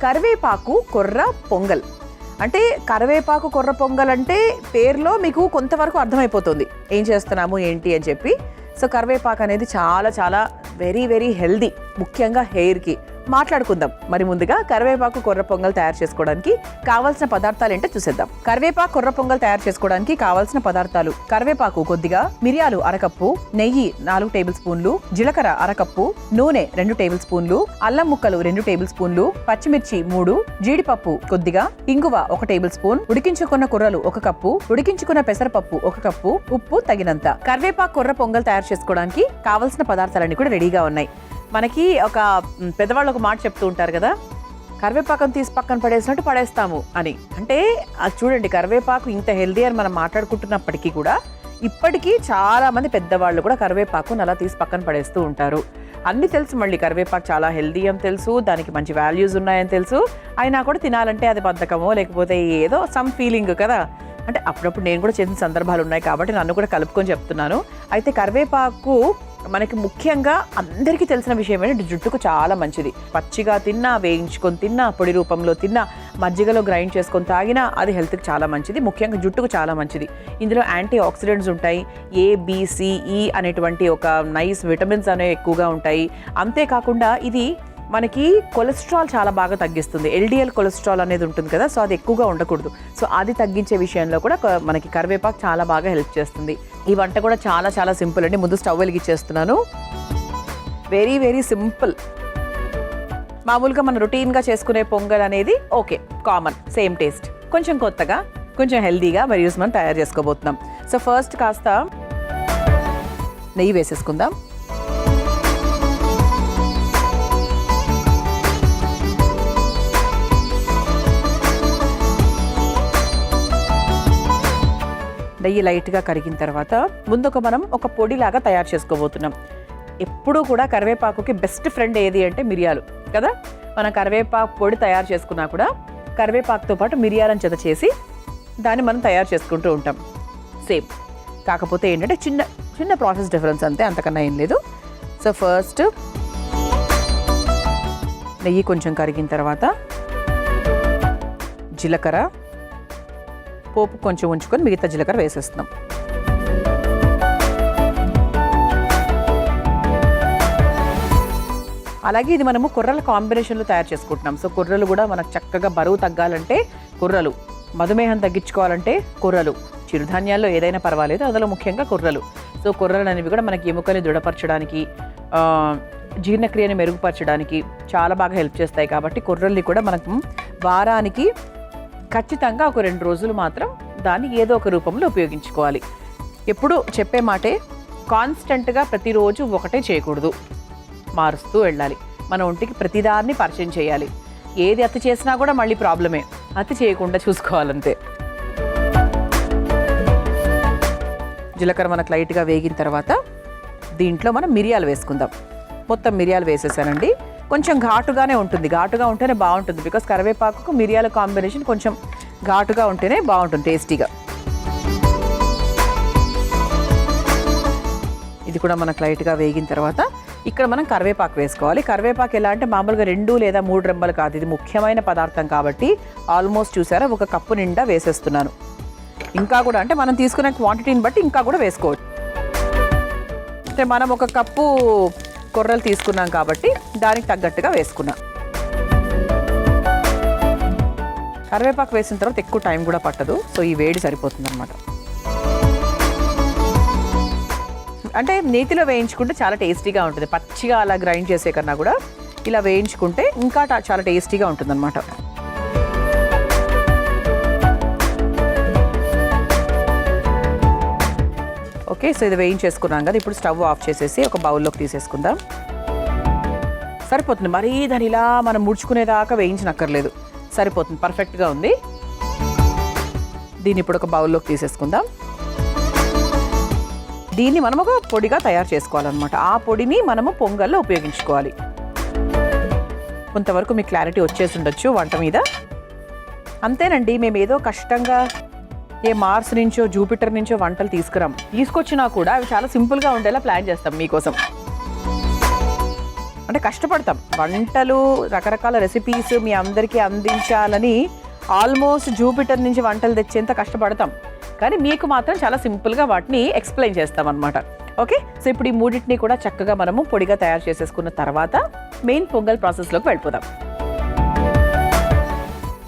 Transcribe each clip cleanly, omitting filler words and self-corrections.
కరివేపాకు కొర్ర పొంగల్. అంటే కరివేపాకు కొర్ర పొంగల్ అంటే పేరులో మీకు కొంతవరకు అర్థమైపోతుంది ఏం చేస్తున్నాము ఏంటి అని చెప్పి. సో కరివేపాకు అనేది చాలా చాలా వెరీ వెరీ హెల్దీ, ముఖ్యంగా హెయిర్కి. మాట్లాడుకుందాం. మరి ముందుగా కరివేపాకు కొర్ర పొంగల్ తయారు చేసుకోవడానికి కావాల్సిన పదార్థాలు ఏంటో చూసేద్దాం. కరివేపాకు కొర్ర పొంగల్ తయారు చేసుకోవడానికి కావాల్సిన పదార్థాలు: కరివేపాకు కొద్దిగా, మిరియాలు అరకప్పు, నెయ్యి 4 టేబుల్ స్పూన్లు, జీలకర్ర అరకప్పు, నూనె 2 టేబుల్ స్పూన్లు, అల్లం ముక్కలు 2 టేబుల్ స్పూన్లు, పచ్చిమిర్చి 3, జీడిపప్పు కొద్దిగా, ఇంగువ 1 టేబుల్ స్పూన్, ఉడికించుకున్న కూరలు 1 కప్పు, ఉడికించుకున్న పెసరపప్పు 1 కప్పు, ఉప్పు తగినంత. కరివేపాకు కొర్ర పొంగల్ తయారు చేసుకోవడానికి కావాల్సిన పదార్థాలన్నీ కూడా రెడీగా ఉన్నాయి. మనకి ఒక పెద్దవాళ్ళు ఒక మాట చెప్తూ ఉంటారు కదా, కరివేపాకును తీసి పక్కన పడేసినట్టు పడేస్తాము అని. అంటే అది చూడండి, కరివేపాకు ఇంత హెల్దీ అని మనం మాట్లాడుకుంటున్నప్పటికీ కూడా ఇప్పటికీ చాలా మంది పెద్దవాళ్ళు కూడా కరివేపాకును అలా తీసి పక్కన పడేస్తూ ఉంటారు. అన్నీ తెలుసు, మళ్ళీ కరివేపాకు చాలా హెల్దీ అని తెలుసు, దానికి మంచి వాల్యూస్ ఉన్నాయని తెలుసు, అయినా కూడా తినాలంటే అది బద్ధకమో లేకపోతే ఏదో సమ్ ఫీలింగ్ కదా. అంటే అప్పుడప్పుడు నేను కూడా చేసిన సందర్భాలు ఉన్నాయి కాబట్టి నన్ను కూడా కలుపుకొని చెప్తున్నాను. అయితే కరివేపాకు మనకి ముఖ్యంగా అందరికీ తెలిసిన విషయం ఏంటంటే జుట్టుకు చాలా మంచిది. పచ్చిగా తిన్నా, వేయించుకొని తిన్నా, పొడి రూపంలో తిన్నా, మజ్జిగలో గ్రైండ్ చేసుకొని తాగినా అది హెల్త్కి చాలా మంచిది, ముఖ్యంగా జుట్టుకు చాలా మంచిది. ఇందులో యాంటీ ఆక్సిడెంట్స్ ఉంటాయి, A, B, C, E అనేటువంటి ఒక నైస్ విటమిన్స్ అనేవి ఎక్కువగా ఉంటాయి. అంతేకాకుండా ఇది మనకి కొలెస్ట్రాల్ చాలా బాగా తగ్గిస్తుంది. LDL కొలెస్ట్రాల్ అనేది ఉంటుంది కదా, సో అది ఎక్కువగా ఉండకూడదు. సో అది తగ్గించే విషయంలో కూడా మనకి కరివేపాకు చాలా బాగా హెల్ప్ చేస్తుంది. ఈ వంట కూడా చాలా చాలా సింపుల్ అండి. ముందు స్టవ్ వెలిగించేస్తున్నాను. Very very simple. మామూలుగా మనం రొటీన్గా చేసుకునే పొంగల్ అనేది ఓకే, కామన్, సేమ్ టేస్ట్. కొంచెం కొత్తగా, కొంచెం హెల్దీగా వెరీస్ మనం తయారు చేసుకోబోతున్నాం. సో ఫస్ట్ కాస్త నెయ్యి వేసేసుకుందాం. నెయ్యి లైట్గా కరిగిన తర్వాత ముందు మనం ఒక పొడిలాగా తయారు చేసుకోబోతున్నాం. ఎప్పుడూ కూడా కరివేపాకుకి బెస్ట్ ఫ్రెండ్ ఏది అంటే మిరియాలు కదా. మనం కరివేపాకు పొడి తయారు చేసుకున్నా కూడా కరివేపాకుతో పాటు మిరియాలను జత చేసి దాన్ని మనం తయారు చేసుకుంటూ ఉంటాం. సేమ్, కాకపోతే ఏంటంటే చిన్న చిన్న ప్రాసెస్ డిఫరెన్స్ అంతే, అంతకన్నా ఏం లేదు. సో ఫస్ట్ నెయ్యి కొంచెం కరిగిన తర్వాత జీలకర్ర, పోపు కొంచెం ఉంచుకొని మిగతా జీలకర్ర వేసేస్తున్నాం. అలాగే ఇది మనము కుర్రల కాంబినేషన్లో తయారు చేసుకుంటున్నాం. సో కుర్రలు కూడా మనకు చక్కగా బరువు తగ్గాలంటే కుర్రలు, మధుమేహం తగ్గించుకోవాలంటే కుర్రలు, చిరుధాన్యాల్లో ఏదైనా పర్వాలేదు, అందులో ముఖ్యంగా కుర్రలు. సో కుర్రలు అనేవి కూడా మనకి ఎముకని దృఢపరచడానికి, జీర్ణక్రియని మెరుగుపరచడానికి చాలా బాగా హెల్ప్ చేస్తాయి. కాబట్టి కుర్రల్ని కూడా మనకు వారానికి ఖచ్చితంగా ఒక 2 రోజులు మాత్రం దాన్ని ఏదో ఒక రూపంలో ఉపయోగించుకోవాలి. ఎప్పుడు చెప్పే మాటే, కాన్స్టెంట్గా ప్రతిరోజు ఒకటే చేయకూడదు, మారుస్తూ వెళ్ళాలి. మన ఒంటికి ప్రతిదాన్ని పరిచయం చేయాలి. ఏది అతి చేసినా కూడా మళ్ళీ ప్రాబ్లమే, అతి చేయకుండా చూసుకోవాలంతే. జీలకర్ర మనకు లైట్గా వేగిన తర్వాత దీంట్లో మనం మిరియాలు వేసుకుందాం. మొత్తం మిరియాలు వేసేసానండి. కొంచెం ఘాటుగానే ఉంటుంది, ఘాటుగా ఉంటేనే బాగుంటుంది. బికాస్ కరివేపాకు మిరియాల కాంబినేషన్ కొంచెం ఘాటుగా ఉంటేనే బాగుంటుంది, టేస్టీగా. ఇది కూడా మనకు లైట్గా వేగిన తర్వాత ఇక్కడ మనం కరివేపాకు వేసుకోవాలి. కరివేపాకు ఎలా అంటే మామూలుగా 2 లేదా 3 రెమ్మలు కాదు, ఇది ముఖ్యమైన పదార్థం కాబట్టి ఆల్మోస్ట్ చూసారా 1 కప్పు నిండా వేసేస్తున్నాను. ఇంకా కూడా అంటే మనం తీసుకునే క్వాంటిటీని బట్టి ఇంకా కూడా వేసుకోవచ్చు. అంటే మనం 1 కప్పు కొర్రలు తీసుకున్నాం కాబట్టి దానికి తగ్గట్టుగా వేసుకున్నాం. కరివేపాకు వేసిన తర్వాత ఎక్కువ టైం కూడా పట్టదు, సో ఈ వేడి సరిపోతుంది అన్నమాట. అంటే నేతిలో వేయించుకుంటే చాలా టేస్టీగా ఉంటుంది. పచ్చిగా అలా గ్రైండ్ చేసే కన్నా కూడా ఇలా వేయించుకుంటే ఇంకా చాలా టేస్టీగా ఉంటుంది అన్నమాట. ఓకే, సో ఇది వేయించేసుకున్నాం కదా. ఇప్పుడు స్టవ్ ఆఫ్ చేసేసి ఒక బౌల్లోకి తీసేసుకుందాం. సరిపోతుంది, మరీ దాని ఇలా మనం ముడుచుకునేదాకా వేయించనక్కర్లేదు, సరిపోతుంది, పర్ఫెక్ట్గా ఉంది. దీన్ని ఇప్పుడు ఒక బౌల్లోకి తీసేసుకుందాం. దీన్ని మనం ఒక పొడిగా తయారు చేసుకోవాలన్నమాట. ఆ పొడిని మనము పొంగల్లో ఉపయోగించుకోవాలి. కొంతవరకు మీకు క్లారిటీ వచ్చేసి ఉండొచ్చు వంట మీద. అంతేనండి, మేము ఏదో కష్టంగా ఏ మార్స్ నుంచో జూపిటర్ నుంచో వంటలు తీసుకొచ్చినా కూడా అవి చాలా సింపుల్గా ఉండేలా ప్లాన్ చేస్తాం మీకోసం. అంటే కష్టపడతాం వంటలు, రకరకాల రెసిపీస్ మీ అందరికీ అందించాలని ఆల్మోస్ట్ జూపిటర్ నుంచి వంటలు తెచ్చేంత కష్టపడతాం. కానీ మీకు మాత్రం చాలా సింపుల్గా వాటిని ఎక్స్ప్లెయిన్ చేస్తాం అనమాట. ఓకే, సో ఇప్పుడు ఈ మూడింటిని కూడా చక్కగా మనము పొడిగా తయారు చేసేసుకున్న తర్వాత మెయిన్ పొంగల్ ప్రాసెస్లోకి వెళ్ళిపోదాం.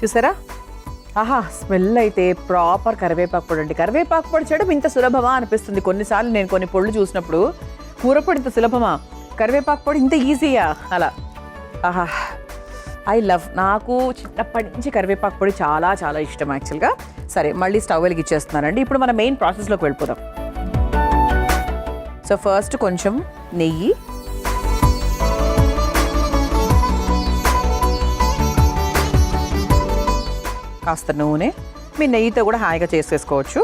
చూసారా, ఆహా స్మెల్ అయితే ప్రాపర్ కరివేపాకు పొడి అండి. కరివేపాకు పొడి చేయడం ఇంత సులభమా అనిపిస్తుంది కొన్నిసార్లు. నేను కొన్ని పొడులు చూసినప్పుడు కూర పొడి ఇంత సులభమా, కరివేపాకు పొడి ఇంత ఈజీయా అలా. ఆహా ఐ లవ్, నాకు చిన్నప్పటి నుంచి కరివేపాకు పొడి చాలా చాలా ఇష్టం యాక్చువల్గా. సరే మళ్ళీ స్టవ్ వెలిగిచ్చేస్తున్నానండి. ఇప్పుడు మన మెయిన్ ప్రాసెస్లోకి వెళ్ళిపోదాం. సో ఫస్ట్ కొంచెం నెయ్యి, కాస్త నూనె, మీ నెయ్యితో కూడా హాయిగా చేసేసుకోవచ్చు.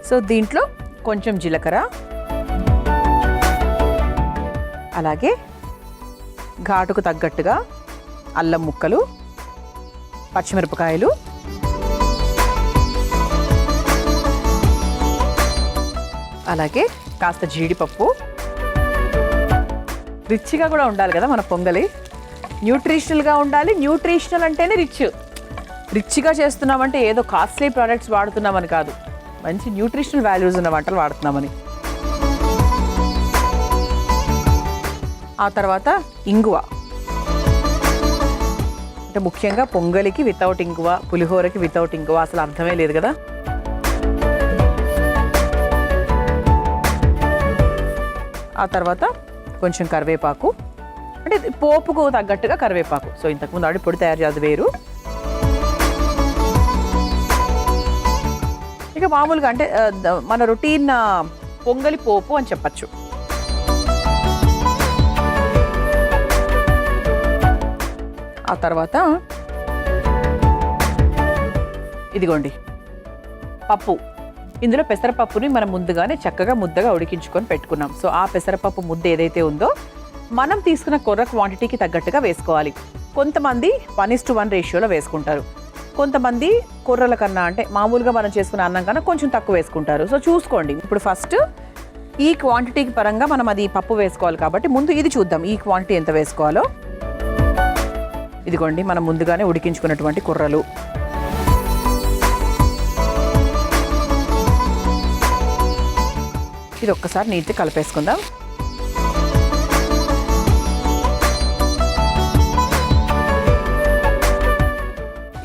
సో దీంట్లో కొంచెం జీలకర్ర, అలాగే ఘాటుకు తగ్గట్టుగా అల్లం ముక్కలు, పచ్చిమిరపకాయలు, అలాగే కాస్త జీడిపప్పు. రిచ్గా కూడా ఉండాలి కదా మన పొంగలి, న్యూట్రిషనల్గా ఉండాలి. న్యూట్రిషనల్ అంటేనే రిచ్గా చేస్తున్నామంటే ఏదో కాస్ట్లీ ప్రోడక్ట్స్ వాడుతున్నామని కాదు, మంచి న్యూట్రిషనల్ వాల్యూస్ ఉన్న వంటలు వాడుతున్నామని. ఆ తర్వాత ఇంగువ, అంటే ముఖ్యంగా పొంగలికి వితౌట్ ఇంగువ, పులిహోరకి వితౌట్ ఇంగువ అసలు అర్థమే లేదు కదా. ఆ తర్వాత కొంచెం కరివేపాకు, అంటే పోపుకు తగ్గట్టుగా కరివేపాకు. సో ఇంతకుముందు ఆడి పొడి తయారు చేయాలి వేరు. ఇక మామూలుగా అంటే మన రొటీన్ పొంగలి పోపు అని చెప్పచ్చు. ఆ తర్వాత ఇదిగోండి పప్పు. ఇందులో పెసరపప్పుని మనం ముందుగానే చక్కగా ముద్దగా ఉడికించుకొని పెట్టుకున్నాం. సో ఆ పెసరపప్పు ముద్ద ఏదైతే ఉందో మనం తీసుకున్న కొర్ర క్వాంటిటీకి తగ్గట్టుగా వేసుకోవాలి. కొంతమంది 1:1 రేషియోలో వేసుకుంటారు, కొంతమంది కొర్రల కన్నా అంటే మామూలుగా మనం చేసుకున్న అన్నం కన్నా కొంచెం తక్కువ వేసుకుంటారు. సో చూసుకోండి. ఇప్పుడు ఫస్ట్ ఈ క్వాంటిటీకి పరంగా మనం అది పప్పు వేసుకోవాలి కాబట్టి ముందు ఇది చూద్దాం, ఈ క్వాంటిటీ ఎంత వేసుకోవాలో. ఇదిగోండి మనం ముందుగానే ఉడికించుకున్నటువంటి కొర్రలు, ఇది ఒక్కసారి నీట్గా కలిపేసుకుందాం.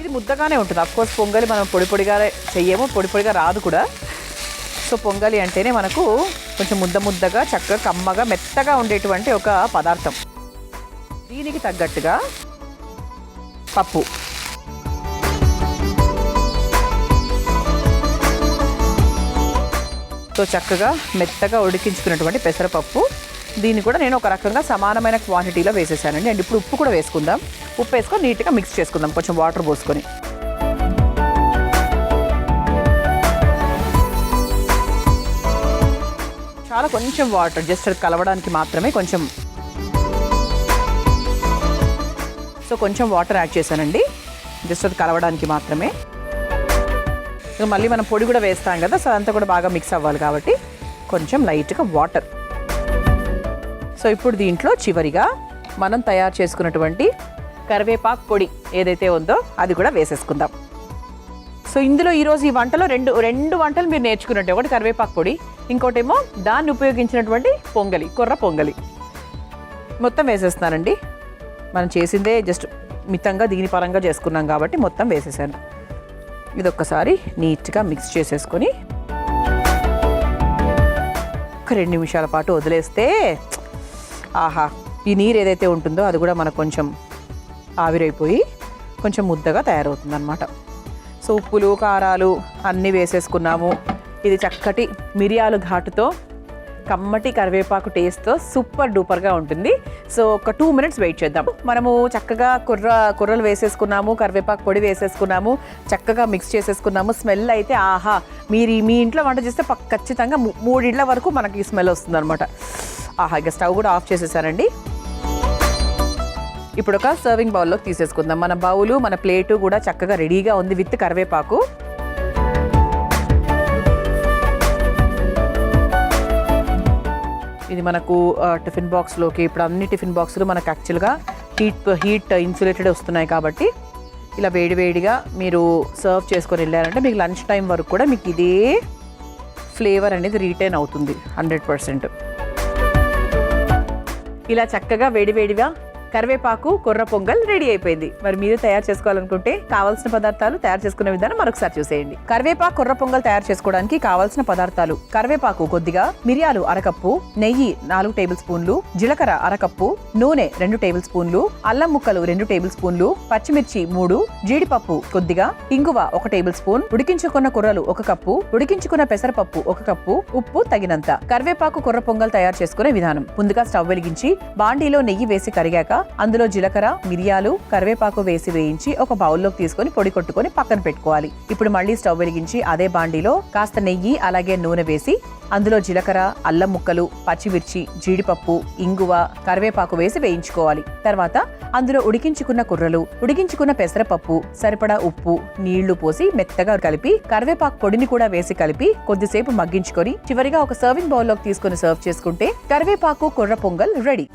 ఇది ముద్దగానే ఉంటుంది. అఫ్కోర్స్ పొంగలి మనం పొడి పొడిగా చెయ్యము, పొడి పొడిగా రాదు కూడా. సో పొంగలి అంటేనే మనకు కొంచెం ముద్దగా చక్కగా కమ్మగా మెత్తగా ఉండేటువంటి ఒక పదార్థం. దీనికి తగ్గట్టుగా పప్పు, సో చక్కగా మెత్తగా ఉడికించుకున్నటువంటి పెసరపప్పు, దీన్ని కూడా నేను ఒక రకంగా సమానమైన క్వాంటిటీలో వేసేసానండి. అండ్ ఇప్పుడు ఉప్పు కూడా వేసుకుందాం. ఉప్పు వేసుకొని నీట్గా మిక్స్ చేసుకుందాం కొంచెం వాటర్ పోసుకొని. చాలా కొంచెం వాటర్, జస్ట్ కలవడానికి మాత్రమే కొంచెం. సో కొంచెం వాటర్ యాడ్ చేశానండి, జస్ట్ అది కలవడానికి మాత్రమే. మళ్ళీ మనం పొడి కూడా వేస్తాం కదా, సో అదంతా కూడా బాగా మిక్స్ అవ్వాలి కాబట్టి కొంచెం లైట్గా వాటర్. సో ఇప్పుడు దీంట్లో చివరిగా మనం తయారు చేసుకున్నటువంటి కరివేపాకు పొడి ఏదైతే ఉందో అది కూడా వేసేసుకుందాం. సో ఇందులో ఈరోజు ఈ వంటలో రెండు వంటలు మీరు నేర్చుకున్నట్టు, ఒకటి కరివేపాకు పొడి, ఇంకోటేమో దాన్ని ఉపయోగించినటువంటి పొంగలి, కొర్ర పొంగలి. మొత్తం వేసేస్తున్నానండి. మనం చేసిందే జస్ట్ మితంగా దీని పరంగా చేసుకున్నాం కాబట్టి మొత్తం వేసేసాను. ఇది ఒక్కసారి నీట్గా మిక్స్ చేసేసుకొని ఒక 2 నిమిషాల పాటు వదిలేస్తే ఆహా, ఈ నీరు ఏదైతే ఉంటుందో అది కూడా మనకు కొంచెం ఆవిరైపోయి కొంచెం ముద్దగా తయారవుతుంది అన్నమాట. సో ఉప్పులు కారాలు అన్నీ వేసేసుకున్నాము. ఇది చక్కటి మిరియాలు ఘాటుతో కమ్మటి కరివేపాకు టేస్ట్తో సూపర్ డూపర్గా ఉంటుంది. సో ఒక 2 మినిట్స్ వెయిట్ చేద్దాం. మనము చక్కగా కొర్రలు వేసేసుకున్నాము, కరివేపాకు పొడి వేసేసుకున్నాము, చక్కగా మిక్స్ చేసేసుకున్నాము. స్మెల్ అయితే ఆహా, మీరు మీ ఇంట్లో వంట చేస్తే ఖచ్చితంగా 3 ఇళ్ళ వరకు మనకి స్మెల్ వస్తుంది అనమాట. ఆహా, ఇక స్టవ్ కూడా ఆఫ్ చేసేసానండి. ఇప్పుడు ఒక సర్వింగ్ బౌల్లోకి తీసేసుకుందాం. మన బౌలు మన ప్లేటు కూడా చక్కగా రెడీగా ఉంది విత్ కరివేపాకు. ఇది మనకు టిఫిన్ బాక్స్లోకి, ఇప్పుడు అన్ని టిఫిన్ బాక్సులు మనకు యాక్చువల్గా హీట్ ఇన్సులేటెడ్ వస్తున్నాయి కాబట్టి ఇలా వేడివేడిగా మీరు సర్వ్ చేసుకొని వెళ్ళారంటే మీకు లంచ్ టైం వరకు కూడా మీకు ఇదే ఫ్లేవర్ అనేది రీటైన్ అవుతుంది 100%. ఇలా చక్కగా వేడివేడిగా కరివేపాకు కొర్ర పొంగల్ రెడీ అయిపోయింది. మరి మీరు తయారు చేసుకోవాలనుకుంటే కావాల్సిన పదార్థాలు, తయారు చేసుకునే విధానం మరొకసారి చూసేయండి. కరివేపాకు కొర్ర పొంగల్ తయారు చేసుకోవడానికి కావాల్సిన పదార్థాలు: కరివేపాకు కొద్దిగా, మిరియాలు అరకప్పు, నెయ్యి 4 టేబుల్ స్పూన్లు, జీలకర్ర అరకప్పు, నూనె 2 టేబుల్ స్పూన్లు, అల్లం ముక్కలు 2 టేబుల్ స్పూన్లు, పచ్చిమిర్చి 3, జీడిపప్పు కొద్దిగా, ఇంగువ 1 టేబుల్ స్పూన్, ఉడికించుకున్న కూరలు 1 కప్పు, ఉడికించుకున్న పెసరపప్పు 1 కప్పు, ఉప్పు తగినంత. కరివేపాకు కొర్ర పొంగల్ తయారు చేసుకునే విధానం: ముందుగా స్టవ్ వెలిగించి బాండీలో నెయ్యి వేసి కరిగాక అందులో జీలకర్ర, మిరియాలు, కరివేపాకు వేసి వేయించి ఒక బౌల్లోకి తీసుకొని పొడి కొట్టుకొని పక్కన పెట్టుకోవాలి. ఇప్పుడు మళ్ళీ స్టవ్ వెలిగించి అదే బాండీలో కాస్త నెయ్యి అలాగే నూనె వేసి అందులో జీలకర్ర, అల్లం ముక్కలు, పచ్చిమిర్చి, జీడిపప్పు, ఇంగువ, కరివేపాకు వేసి వేయించుకోవాలి. తర్వాత అందులో ఉడికించుకున్న కుర్రలు, ఉడికించుకున్న పెసరపప్పు, సరిపడా ఉప్పు, నీళ్లు పోసి మెత్తగా కలిపి కరివేపాకు పొడిని కూడా వేసి కలిపి కొద్దిసేపు మగ్గించుకొని చివరిగా ఒక సర్వింగ్ బౌల్లోకి తీసుకొని సర్వ్ చేసుకుంటే కరివేపాకు కొర్ర పొంగల్ రెడీ.